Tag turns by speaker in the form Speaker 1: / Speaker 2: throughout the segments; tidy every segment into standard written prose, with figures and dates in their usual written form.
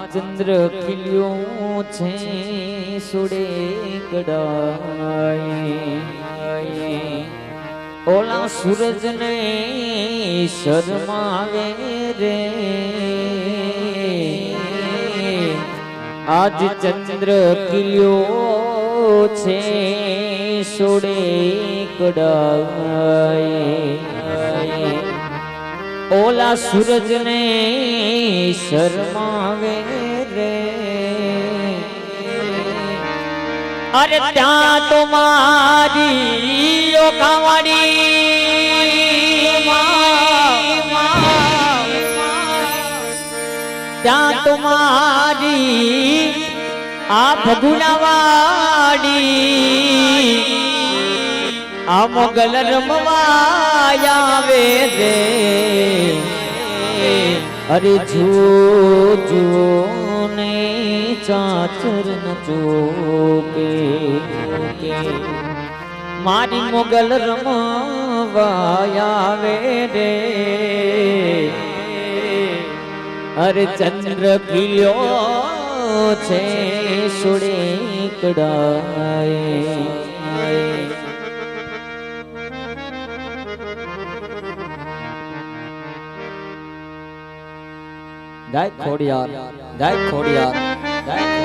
Speaker 1: ચંદ્ર ખીલ્યો છે સુડે ગડાય ઓલા સૂરજ ને શરમાવે રે આજ ચંદ્ર ખીલ્યો છે સુડે ગડાય ઓલા સૂરજ ને શરમાવે રે અરે ત્યાં તો મારી ઓ કાવાડી ત્યાં તો મારી આ ભગુનાવાડી આ મોગલ રમવા આવે રે અરે જો ને ચાચર ન ચોકે મારી મોગલ રમવા આવે રે અરે ચંદ્ર ખીલ્યો છે સુડે કડાય ગાય ખોડિયાર ગાય ખોડિયાર ગાય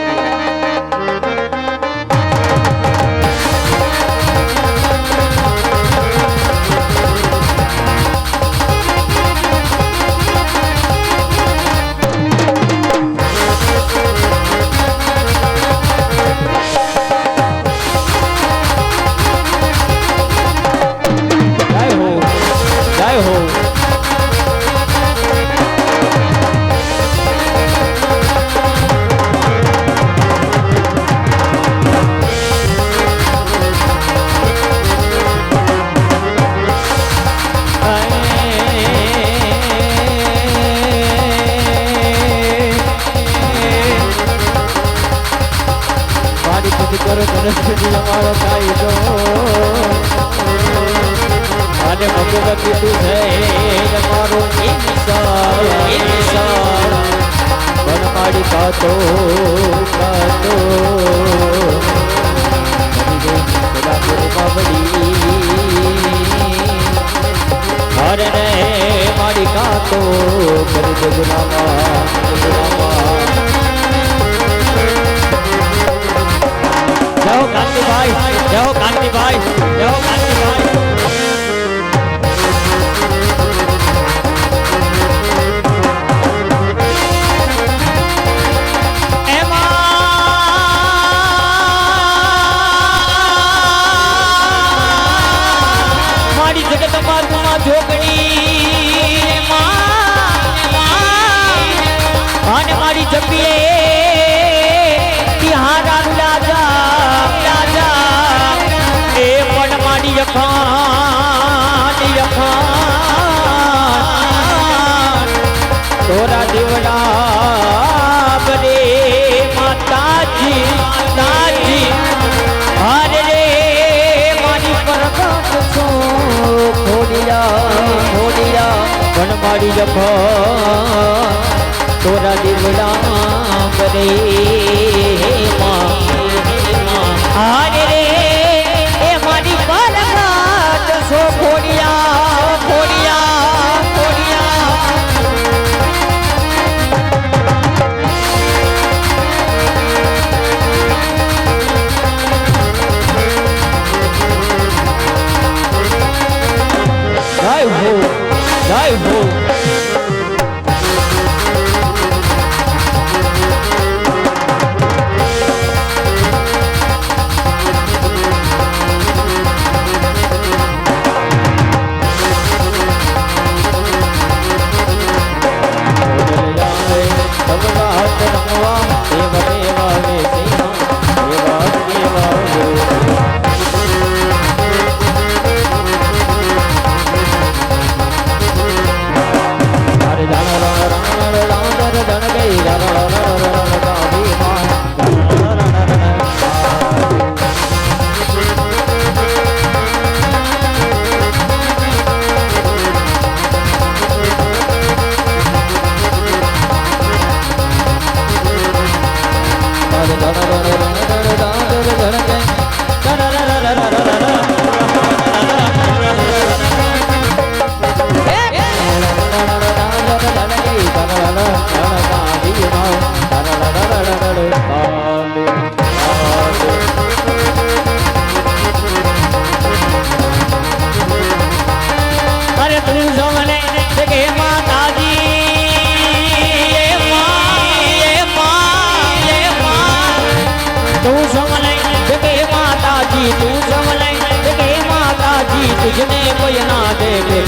Speaker 1: અને ભગવતી તું છે મારો પણ મારી કાતો અરે રે મારી કાતો કરી દે ગુલામા જાઓ કાંતિભાઈ જાઓ કાંતિભાઈ જાઓ કાંતિભાઈ મારી જગત માર્ગમાં જોગણી અને મારી જપીએ તિહારા તોરા દેવડા બરે માતાજી તાજી હરે રે મારી પરમ છો ખોડિયા પણ મારી જખા તોરા દેવડા બરે હરે રે એ મારી પરમ છો ખોડિયા જય હો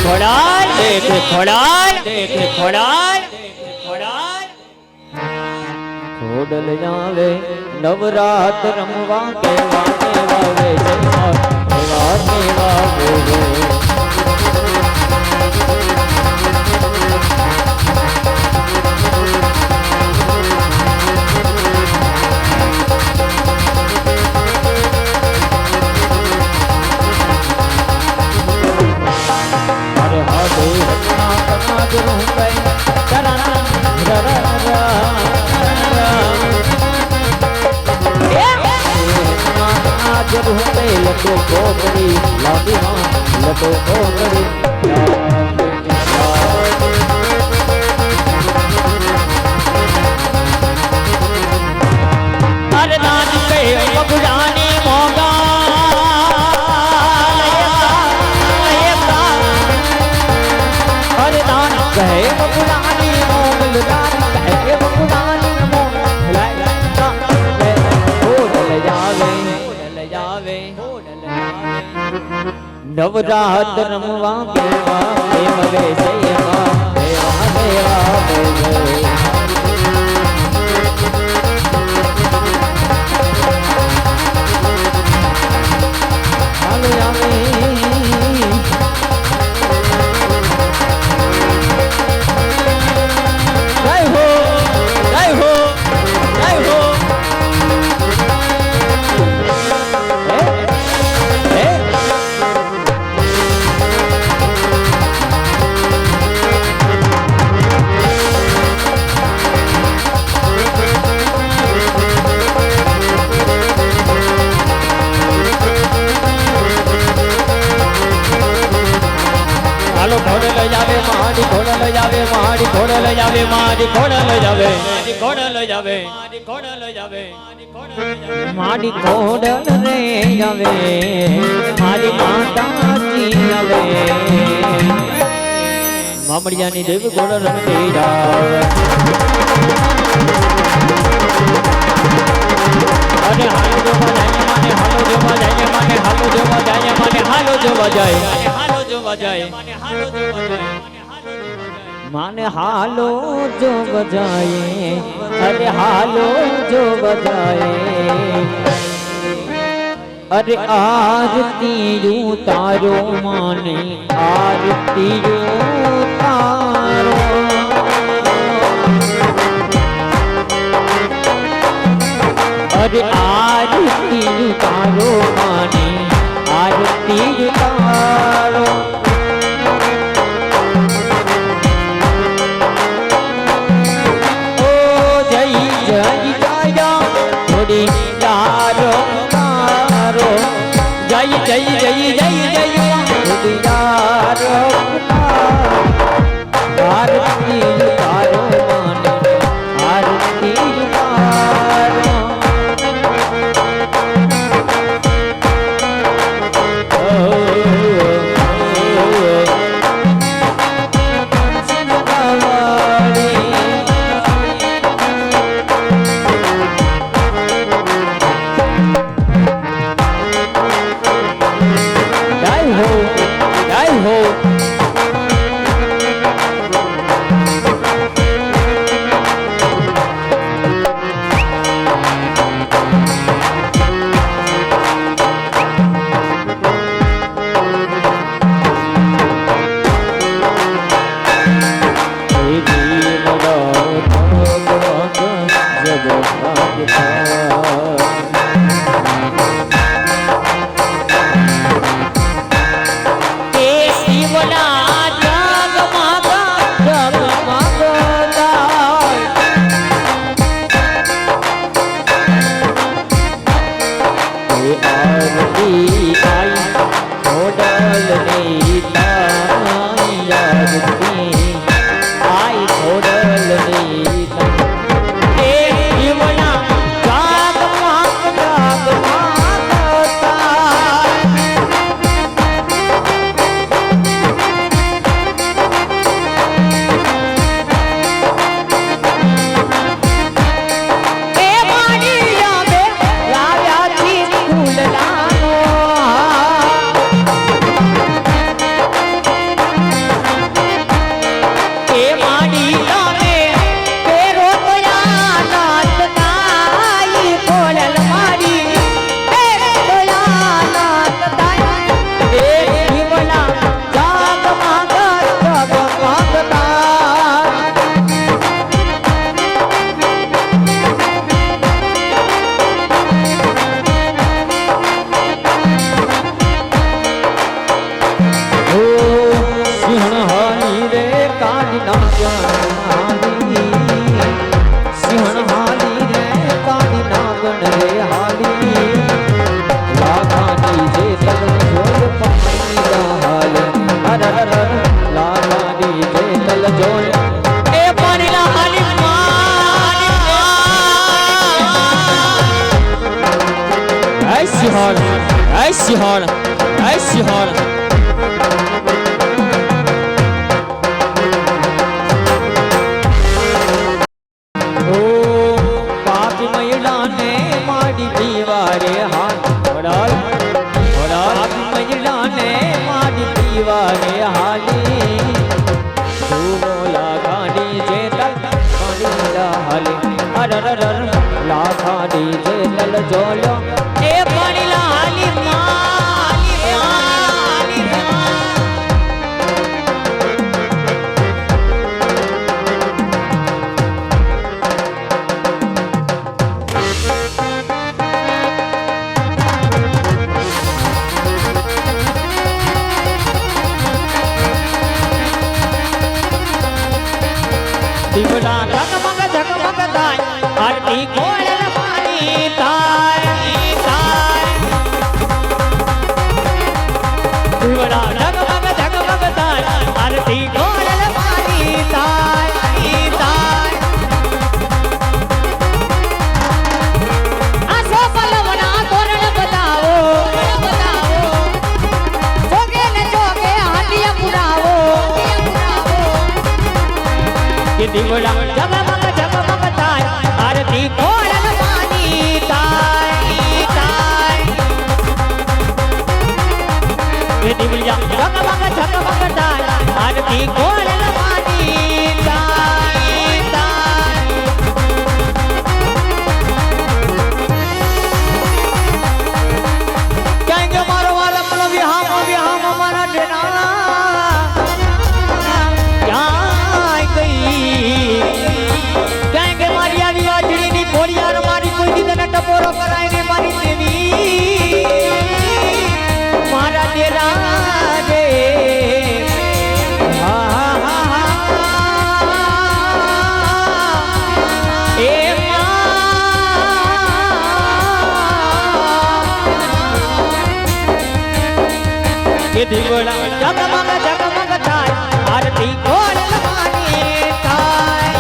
Speaker 1: ખોડાલ દેખ ખોડાલ દેખ ખોડાલ ખોડાલ ખોડલ આવે નવરાત રમવા કેવા કેવા વે કેવા કેવા વે લટો કોકડી લાવી લટો કોકડી અરે નાચ કે બગુડાની મોગા અરે નાચ કહે બગુડાની મોગલ નાચ કહે બગુડાની મોગલ જાવે નવરાત રમવા કેવા પ્રેમ વે જયવા દેવા દેવા હાલો આવે જય હો જય હો જય હો ઘોડે લઈ જાવે મારી ઘોડે લઈ જાવે મારી ઘોડે લઈ જાવે મારી ઘોડે લઈ જાવે મારી ઘોડે લઈ જાવે મારી ઘોડે લઈ જાવે મારી ઘોડે રે જાવે મારી માતાજી આવે મામડિયાની દેવ ઘોડે રમતી જાવે અને હાલો જોવા જાય માને હાલો જોવા જાય માને હાલો જોવા જાય માને હાલો જોવા જાય હાલો જોવા જાય માને હાલો જો બજાય અરે હાલો જો બજાય અરે આરતી ઉતારો માને આરતી ઉતારો અરે આરતી ઉતારો માને આરતી ઉતારો જય જય જય જય જય ઉદિયારો આરતી ઉતારો માને આરતી ઉતારો જય बिहार ओ पापी महिला ने मारी दीवारे हाथ ओडाल ओडाल पापी महिला ने मारी दीवारे हाली तू बोला गाड़ी जे तल पानी हाली अरर ला गाड़ी जे तल जोलो ए पानी ला हाली दिवड़ा झगमग झगमग दाय आरती कोयल पानी ताय ताय दिवड़ा झगमग झगमग दाय आरती कोयल पानी ताय ताय आसो पलवना तोरण बताओ बताओ जोगे न जोगे हालिया पुराओ ये दिवड़ा जगमग ताय आरती कोयल पानी ताय ताय ये दिवड़ा जगमग ताय आरती कोयल पानी ताय ताय कहेंगे मारो वाला मतलब विहाम हमारा देना कहेंगे मारी आवी वाजड़ी नी कोड़ियार मारी कोई दी तने टपोरो कराएंगे मारी देवी मारा तेरा रे हा हा हा ए ये दिवड़ा जगमग ताय आरती कोयल पानी ताय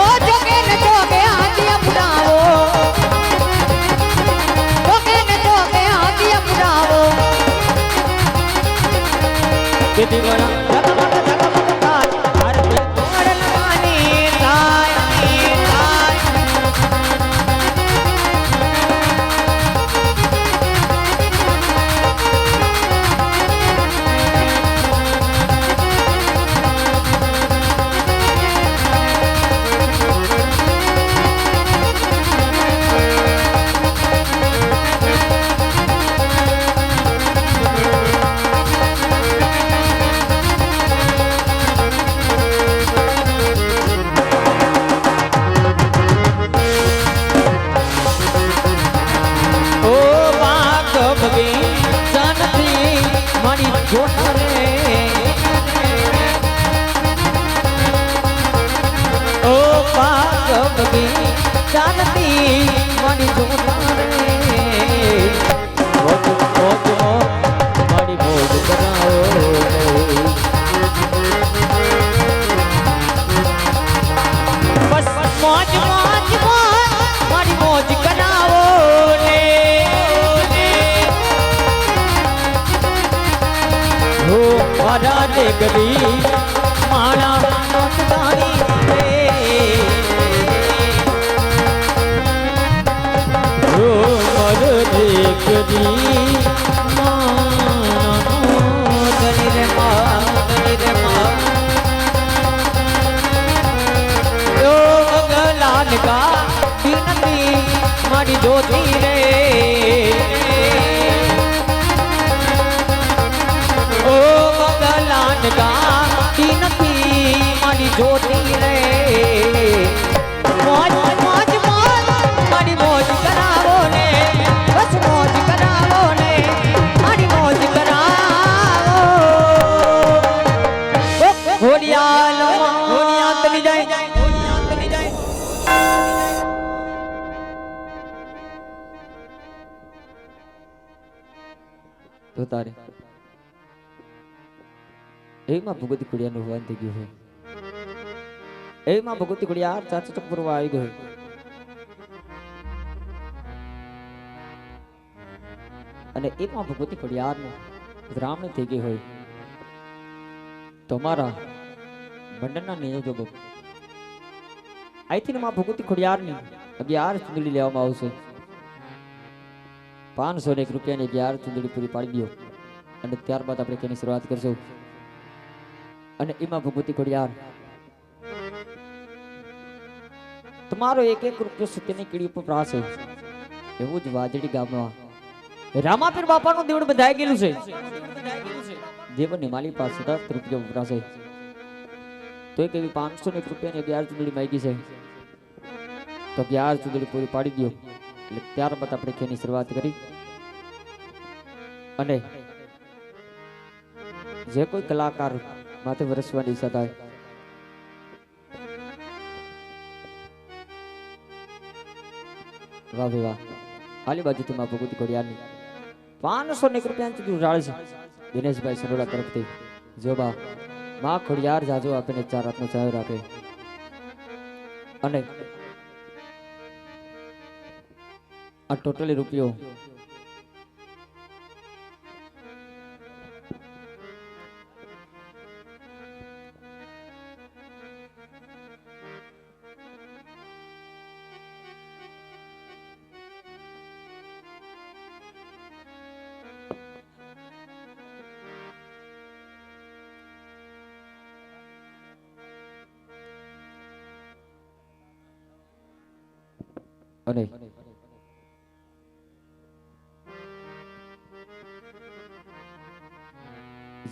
Speaker 1: ओ जोगे न जोगे हाथिया पुराओ जोगे न जोगे हाथिया पुराओ ये दिवड़ा जगमग ताय आरती कोयल पानी ताय ताय जानती मनी मारी मौज कराओ बस मौज मौज मारी मौज कराओ हो मारा देखी मारा नौतदारी देखदी रे भगलान का बिनती मारी ज्योति रे ओ भगलान का बिनती मारी ज्योति रे मौज मौज मौज मारी मौज करावो ने बस मौज करावो ने मारी मौज करावो होलिया तनी जाए तो तारे एक मां भगवती कुड़िया नु हुआ गयो है एक मां भगवती कुड़िया चाचा चक पुरवा आई गयो અને એમાં ભગવતી ખોડિયારનું બ્રાહ્મણ થઈ ગઈ હોય તો અમારા મંડળના નિયોજકો અહીંથી માં ભગવતી ખોડિયારની 11 ચૂંદડી લેવામાં આવશે 501 રૂપિયાની 11 ચૂંદડી પૂરી પાડી દો અને ત્યારબાદ આપણે તેની શરૂઆત કરશું અને એમાં ભગવતી ખોડિયાર તમારો એક રૂપિયો સત્યની કીડી ઉપર પ્રાસ છે એવું જ વાજડી ગામમાં રામાપીર બાપાનું દેવળ બંધાઈ ગયેલું છે દેવની માલી પાસે 10 રૂપિયા વપરાશે તો એક એવી 501 રૂપિયાની 11 ચૂંદડી માંગી છે તો 11 ચૂંદડી પૂરી પાડી દો એટલે ત્યારબાદ આપણે ખેની શરૂઆત કરી અને જે કોઈ કલાકાર માથે વરસવાની ઈચ્છા થાય વાહ ભાઈ વાહ આલી બાજુથી માં ભગવતી ખોડિયારની 501 રૂપિયા સુધી ઉજાળે છે દિનેશભાઈ સરોડા તરફથી જોબા માં ખોડિયાર જાજો આપીને 4 હાથનો ચાયો રાખે અને આ ટોટલી રૂપિયો અને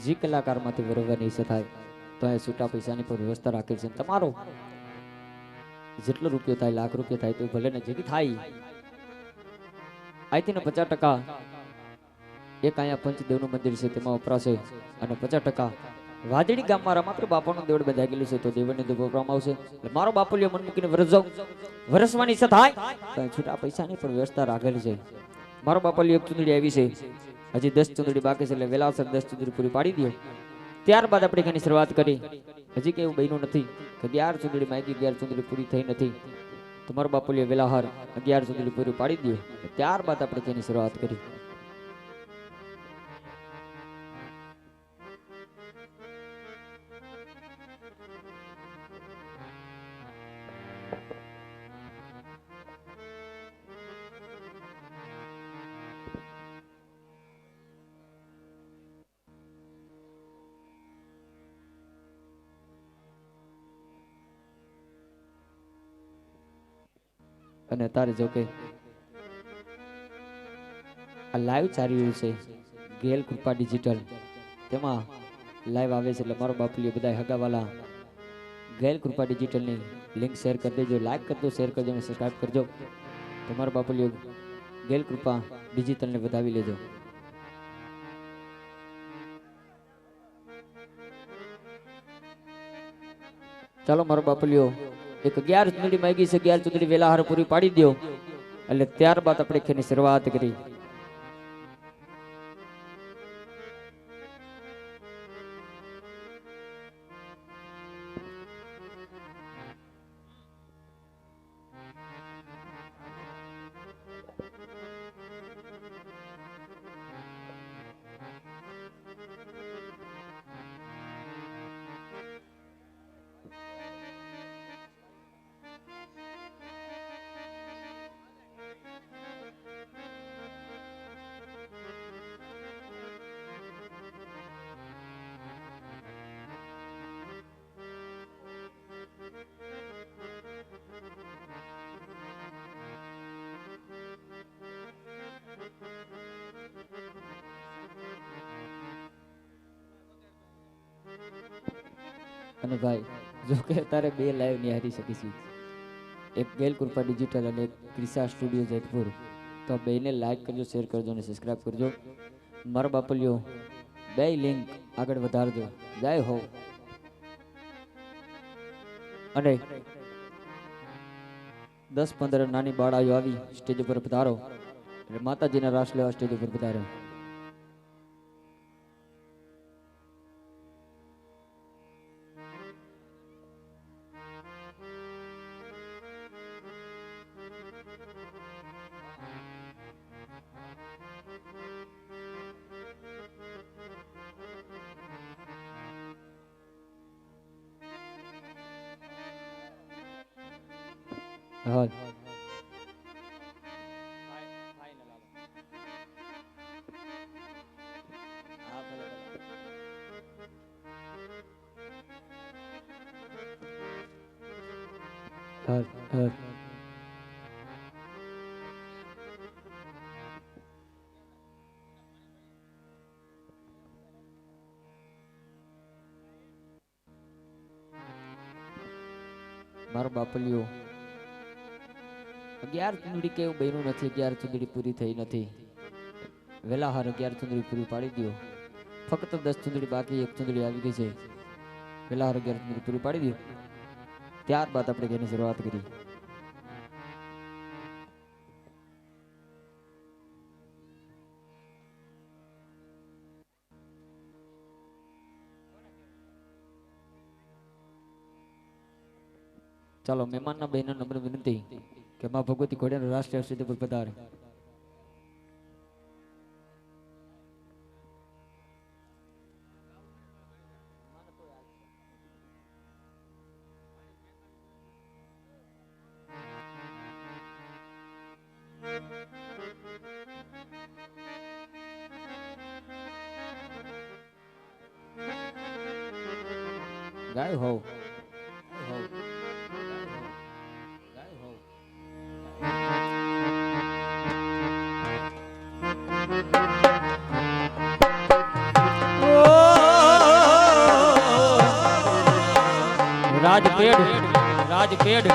Speaker 1: જે કલાકાર માંથી વરવાની ઈચ્છા થાય તો એ છૂટા પૈસાની પણ વ્યવસ્થા રાખેલ છે તમારો જેટલો રૂપિયો થાય લાખ રૂપિયા થાય તો ભલે ને જેટલી થાય અહીંથી 50% એક અહીંયા પંચદેવનું મંદિર છે તેમાં વપરાશે અને 50% વાજડી ગામમાં રામાપીર બાપાનું દેવળ બંધાઈ ગયેલું છે તો દેવળને દુભ વપરાવામાં આવશે એટલે મારો બાપુલિયો મન મૂકીને વરસ જાવ વરસવાની ઈચ્છા થાય તો છૂટા પૈસાની પણ વ્યવસ્થા રાખેલી છે મારો બાપુલિયો એક ચૂંદડી આવી છે હજી 10 ચૂંદડી બાકી છે એટલે વેલાસર 10 ચૂંદડી પૂરી પાડી દો ત્યારબાદ આપણે એની શરૂઆત કરી હજી કે એવું બન્યું નથી કે 11 ચૂંદડી માંગી 11 ચૂંદડી પૂરી થઈ નથી તો મારો બાપુલિયો વેલાહર 11 ચૂંદડી પૂરી પાડી દો ત્યારબાદ આપણે તેની શરૂઆત કરી અને અત્યારે જો કે આ લાઈવ ચાલી રહ્યું છે ગેલ કૃપા ડિજિટલ તેમાં લાઈવ આવે છે એટલે મારો બાપુલિયો બધા હગાવાલા ગેલ કૃપા ડિજિટલની લિંક શેર કરી દેજો લાઈક કરજો શેર કરજો અને સબસ્ક્રાઇબ કરજો તો મારો બાપુલિયો ગેલ કૃપા ડિજિટલને વધાવી લેજો ચાલો મારો બાપુલિયો એક 11 ચૂંદડી માંગી છે 11 ચૂંદડી વેલા હાર પૂરી પાડી દો એટલે ત્યારબાદ આપણે ખેની શરૂઆત કરી અને ભાઈ જો કે અત્યારે બે લાઈવ નિહારી શકીશું એક ગેલ કૃપા ડિજિટલ અને એક ક્રિસા સ્ટુડિયો જેતપુર તો બેને લાઈક કરજો શેર કરજો અને સબસ્ક્રાઇબ કરજો મારો બાપલિયો બે લિંક આગળ વધારજો જય હો અને 10-15 નાની બાળાઓ આવી સ્ટેજ ઉપર પધારો એટલે માતાજીના રાસ લેવા સ્ટેજ ઉપર પધારે હા હા હા મારો બાપલિયો 11 ચુંદડી કેવું બન્યું નથી 11 ચુંદડી પૂરી થઈ નથી વેલા હાર 11 ચુંદડી પૂરી પાડી દો ફક્ત 10 ચુંદડી બાકી એક ચુંદડી આવી ગઈ છે વેલા હાર 11 ચુંદડી પૂરી પાડી દો ત્યારબાદ આપણે એની શરૂઆત કરી ચાલો મહેમાનના બહેનો નમ્ર વિનંતી કે માં ભગવતી ઘોડિયાનો રાષ્ટ્રીય સિદ્ધ પર પધારે ગાય હો રાજપેડ રાજપેડ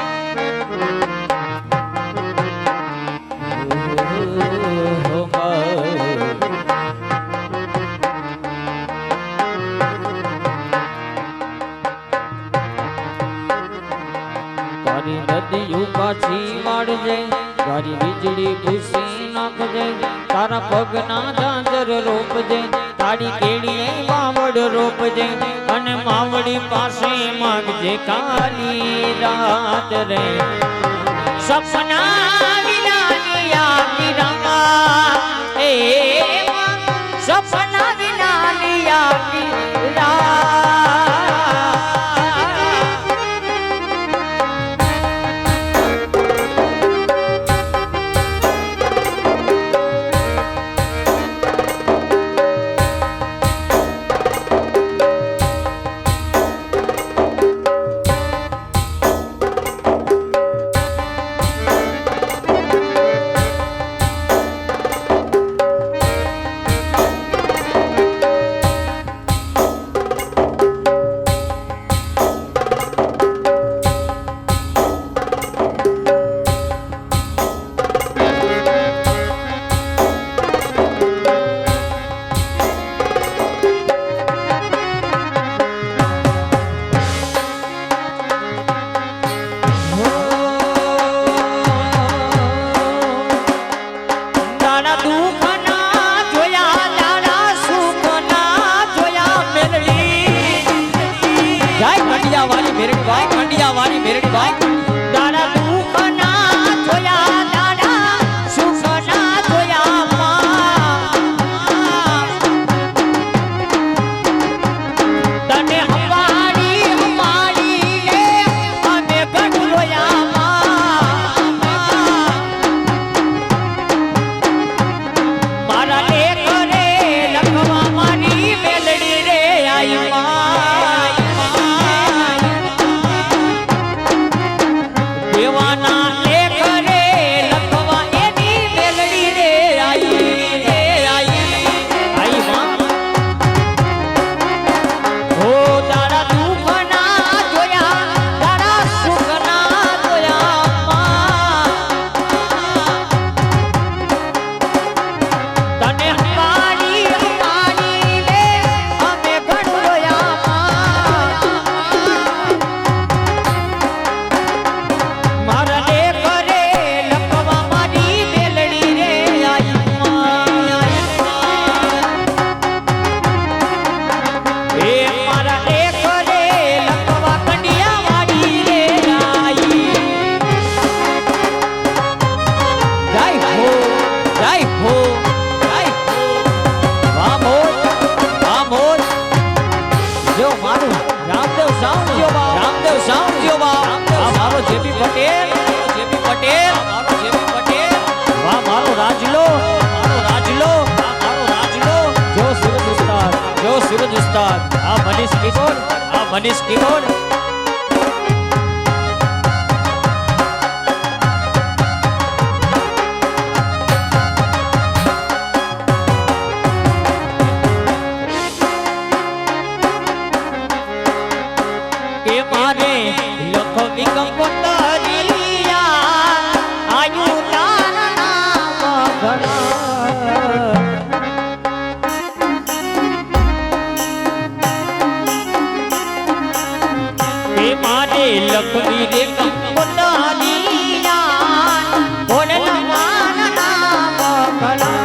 Speaker 1: તારી નદીઓ પાછી વાળજે તારી વીજળી ભૂસી નાખજે તારા પગના ઝાંઝર રોપજે તારી કેડીએ વાવડ રોપજે અને માવડી પાસે માંગજે કાલી રાત રે સપના વિનાની આખી રાત એ સપના વિનાની આખી રાત રામદેવ સાઉન્ડ જો બા આ મારો જેપી પટેલ મનીષ કિશોર આ મનીષ કિશોર કે મારે લખવી કંકોતરિયા આયુ તારા નામ ઘણા કે મારે લખવી રે કંકોતરિયા ભોળેલા નામ ઘણા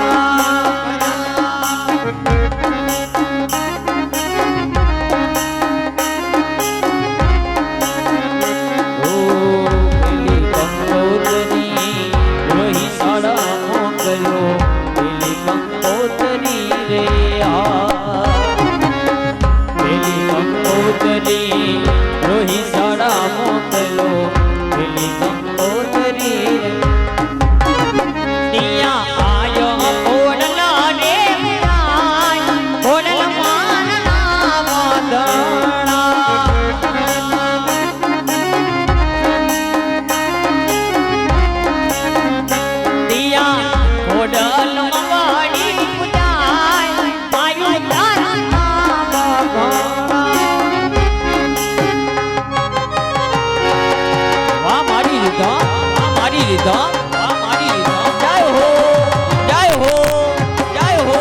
Speaker 1: રોહી સાડા મોકલો પેલી કંકોતરી તિયા આયો કોડલા રે આય કોડલા માનના વાદણા તિયા કોડલ મવાડી પૂજાય આયુ તારા નામ મારી રીધા જય હો જય હો જય હો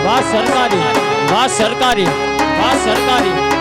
Speaker 1: વાહ સરકારી વાહ સરકારી વાહ સરકારી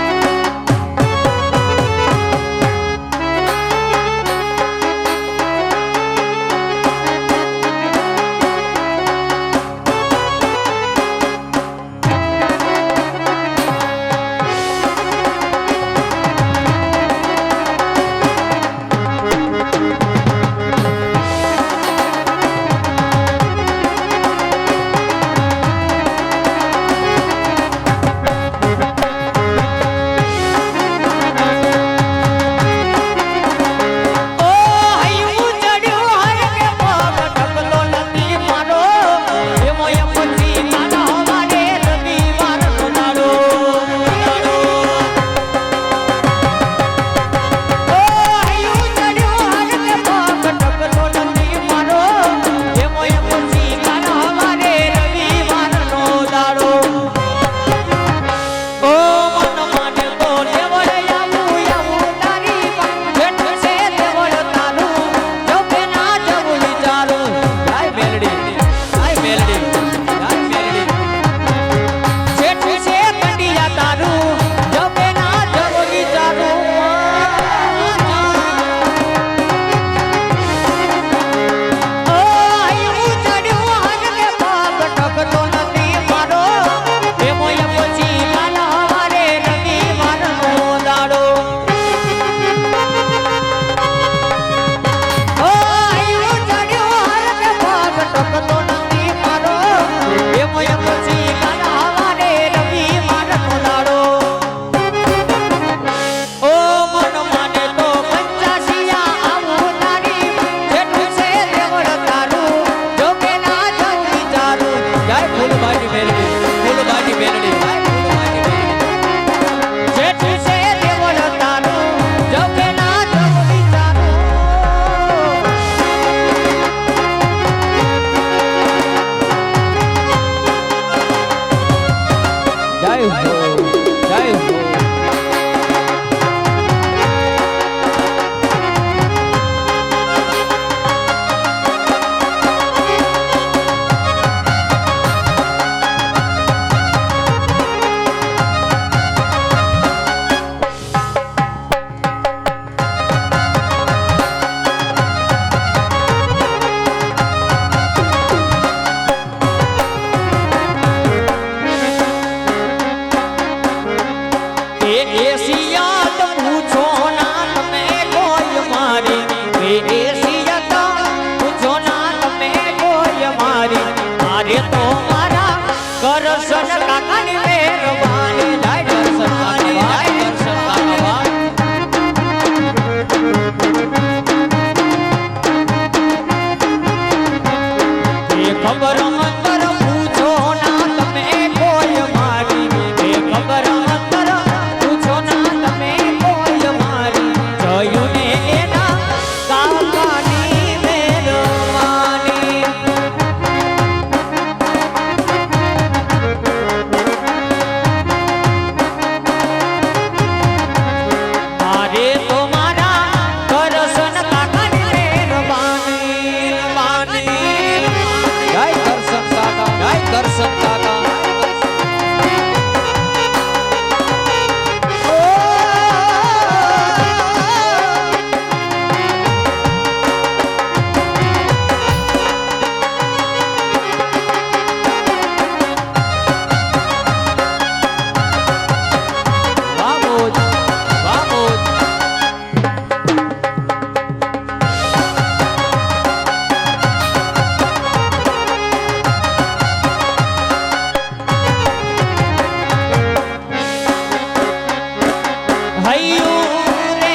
Speaker 1: હૈયું રે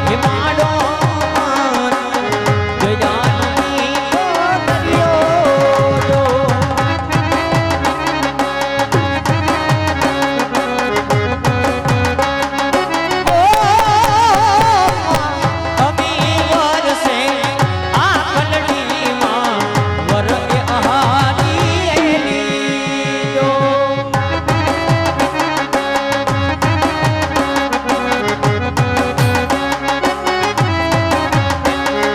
Speaker 1: હિમાડો જયાની ગોગરીઓ અમી વરસે આ કલડીમાં વર એ અહારી એલી જો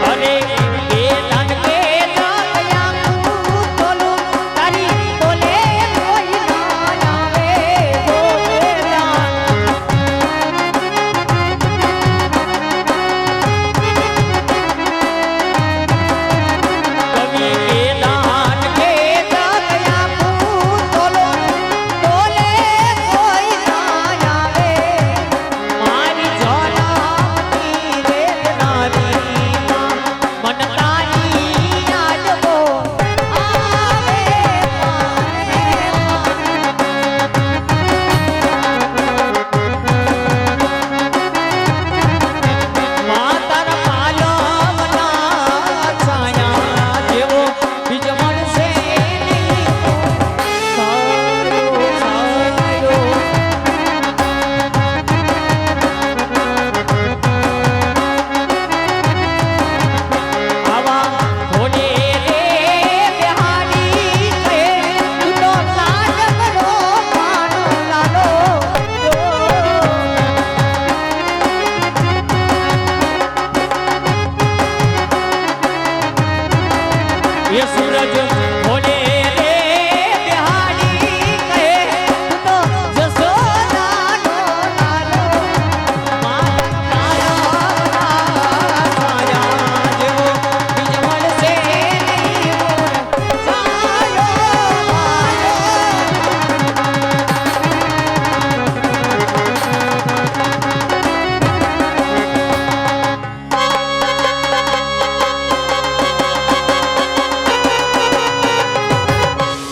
Speaker 1: અરે એ લાડકે દયા તોલું તારી બોલે કોઈ ના આવે ગોગેલા કવિ કે દાન કે દયા તોલો બોલે કોઈ ના આવે મારી જોલામતી વેદનાની મન તારી યાદો આવે માતર પાલવના છાયા જેવો બીજ મળશે નહીં સારો સારો આવા ભોલે રે બિહારી રે તું તો સાજમનો માનો લાલો ये सूरज भोले रे बिहारी कहे तो जसोदा नो लालो माया जेवो बीज મળશે નહીં મોર સાયો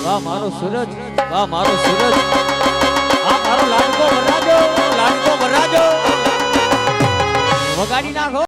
Speaker 1: વાહ મારો સૂરજ વાહ મારો સૂરજ આ મારો લાડકો વરાજો વગાડી નાખો